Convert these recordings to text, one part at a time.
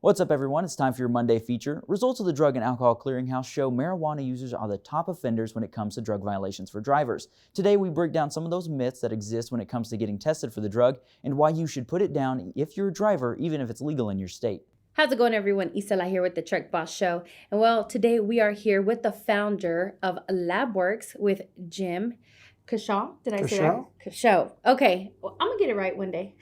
What's up, everyone? It's time for your Monday feature. Results of the Drug and Alcohol Clearinghouse show marijuana users are the top offenders when it comes to drug violations for drivers. Today, we break down some of those myths that exist when it comes to getting tested for the drug and why you should put it down if you're a driver, even if it's legal in your state. How's it going, everyone? Isela here with the Truck Boss Show. And well, today we are here with the founder of LabWorks with Jim Kashaw. Did I say that? Kashaw. Okay. Well, I'm going to get it right one day.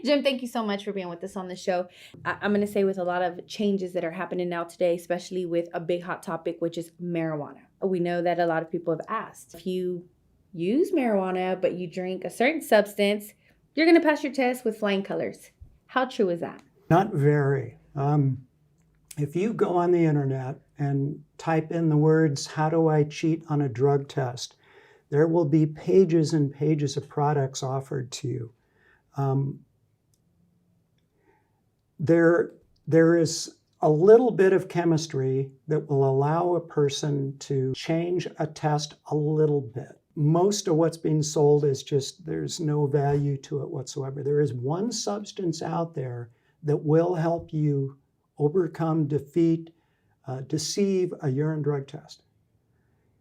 Jim, thank you so much for being with us on the show. I'm going to say with a lot of changes that are happening now today, especially with a big hot topic, which is marijuana. We know that a lot of people have asked, if you use marijuana, but you drink a certain substance, you're going to pass your test with flying colors. How true is that? Not very. If you go on the internet and type in the words, "How do I cheat on a drug test?" there will be pages and pages of products offered to you. There is a little bit of chemistry that will allow a person to change a test a little bit. Most of what's being sold is just, there's no value to it whatsoever. There is one substance out there that will help you overcome, defeat, deceive a urine drug test.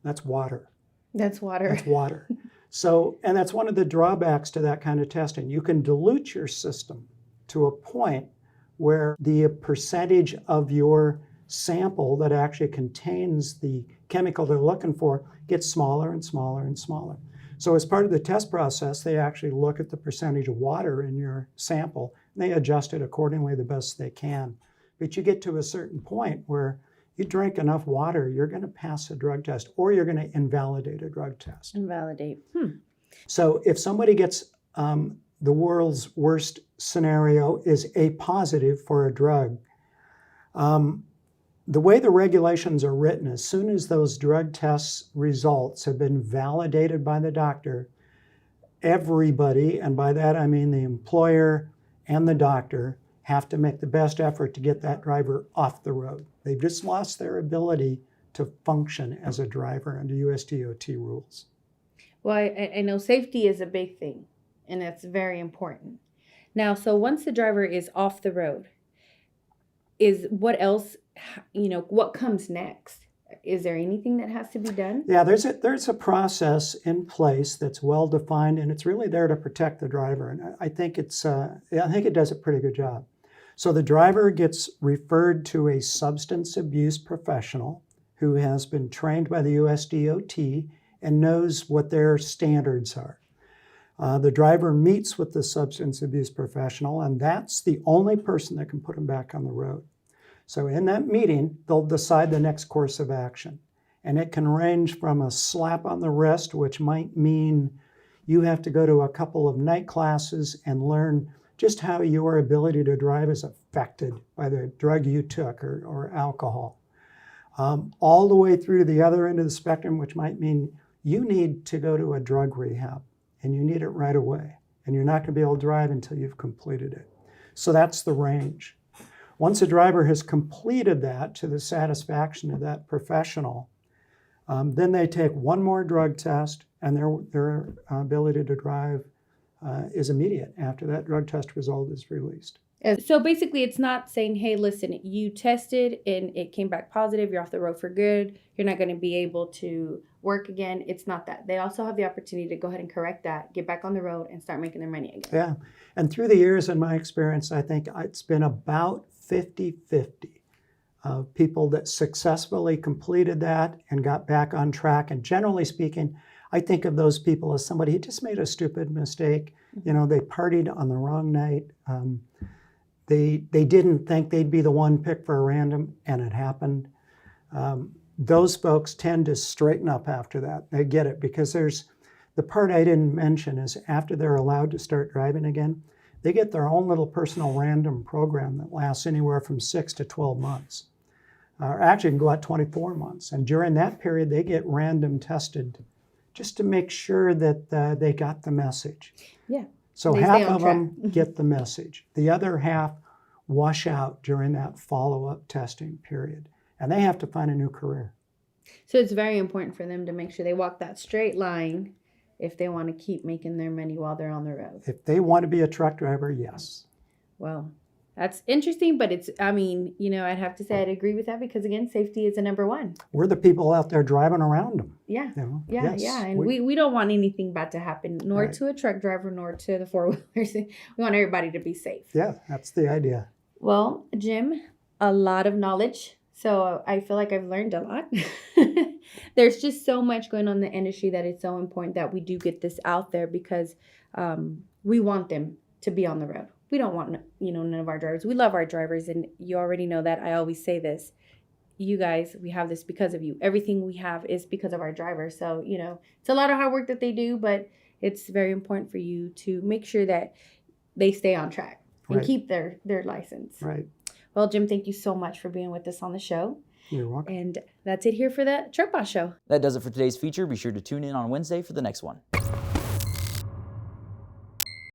That's water. That's water. That's water. So, and that's one of the drawbacks to that kind of testing. You can dilute your system to a point where the percentage of your sample that actually contains the chemical they're looking for gets smaller and smaller and smaller. So as part of the test process, they actually look at the percentage of water in your sample, and they adjust it accordingly the best they can. But you get to a certain point where you drink enough water, you're going to pass a drug test, or you're going to invalidate a drug test. Invalidate. So if somebody gets the world's worst scenario is A positive for a drug, the way the regulations are written, as soon as those drug tests results have been validated by the doctor, everybody, and by that I mean the employer and the doctor, have to make the best effort to get that driver off the road. They've just lost their ability to function as a driver under USDOT rules. Well, I know safety is a big thing, and that's very important. Now, so once the driver is off the road, is what else, what comes next? Is there anything that has to be done? Yeah, there's a process in place that's well defined, and it's really there to protect the driver. And I think it does a pretty good job. So the driver gets referred to a substance abuse professional who has been trained by the USDOT and knows what their standards are. The driver meets with the substance abuse professional, and that's the only person that can put them back on the road. So in that meeting, they'll decide the next course of action. And it can range from a slap on the wrist, which might mean you have to go to a couple of night classes and learn just how your ability to drive is affected by the drug you took or alcohol. All the way through to the other end of the spectrum, which might mean you need to go to a drug rehab, and you need it right away. And you're not going to be able to drive until you've completed it. So that's the range. Once a driver has completed that to the satisfaction of that professional, then they take one more drug test, and their ability to drive is immediate after that drug test result is released. So basically, it's not saying, hey, listen, you tested and it came back positive, you're off the road for good, you're not going to be able to work again. It's not that. They also have the opportunity to go ahead and correct that, get back on the road, and start making their money again. Yeah. And through the years, in my experience, I think it's been about 50-50 of people that successfully completed that and got back on track. And generally speaking, I think of those people as somebody who just made a stupid mistake. They partied on the wrong night. They didn't think they'd be the one picked for a random, and it happened. Those folks tend to straighten up after that. They get it, because there's the part I didn't mention is after they're allowed to start driving again, they get their own little personal random program that lasts anywhere from 6 to 12 months. Or actually can go out 24 months. And during that period, they get random tested just to make sure that they got the message. Yeah. So half of them get the message. The other half wash out during that follow-up testing period. And they have to find a new career. So it's very important for them to make sure they walk that straight line if they want to keep making their money while they're on the road. If they want to be a truck driver, yes. Well, That's interesting, but it's, I mean, I'd have to say I'd agree with that because, again, safety is the number one. We're the people out there driving around them. Yeah. You know? Yeah, Yes, yeah. And we don't want anything bad to happen, nor Right. to a truck driver, nor to the four-wheelers. We want everybody to be safe. Yeah, that's the idea. Well, Jim, a lot of knowledge. So I feel like I've learned a lot. There's just so much going on in the industry that it's so important that we do get this out there because we want them to be on the road. We don't want, none of our drivers. We love our drivers, and you already know that. I always say this. You guys, we have this because of you. Everything we have is because of our drivers. So, it's a lot of hard work that they do, but it's very important for you to make sure that they stay on track and Right. keep their license. Right. Well, Jim, thank you so much for being with us on the show. You're welcome. And that's it here for the Truck Boss Show. That does it for today's feature. Be sure to tune in on Wednesday for the next one.